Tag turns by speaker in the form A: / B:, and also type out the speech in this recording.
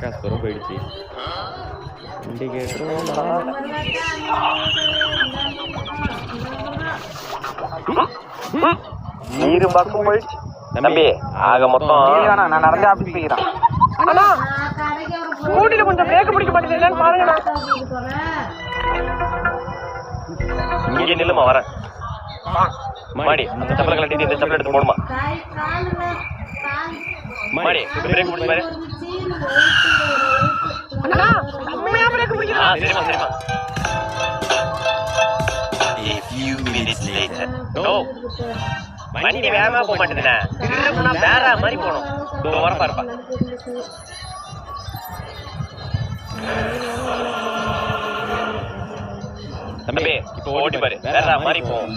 A: காஸ்பரும் போயிடுச்சு. இண்டிகேட்டரும்
B: நீரு பக்கம் போயிடுச்சு தம்பி. ஆக மொத்தம் நான் நடந்து ஆஃபீஸ் போய்க்கிறேன்.
C: அண்ணா ஸ்கூட்டில கொஞ்சம் பிரேக் பிடிக்க மாட்டேங்குது பாருங்கண்ணா.
B: இங்கே நில்லுமா வரேன். மாடி அந்த செப்பலை கலட்டி இந்த செப்பல் எடுத்து போடுமா. மாடி பிரேக் பிடிச்சு பாரு.
C: அண்ணா செம்மையா பிரேக் பிடிக்கிறா.
B: சரிமா சரிமா. A few minutes later. ஓ வண்டி வேகமா போக மாட்டேதுண்ணே. திரும்பினா வேற மாதிரி போகணும். வர பாருப்பா. தம்பி இப்போ ஓட்டி பாரு வேற மாதிரி போகும்.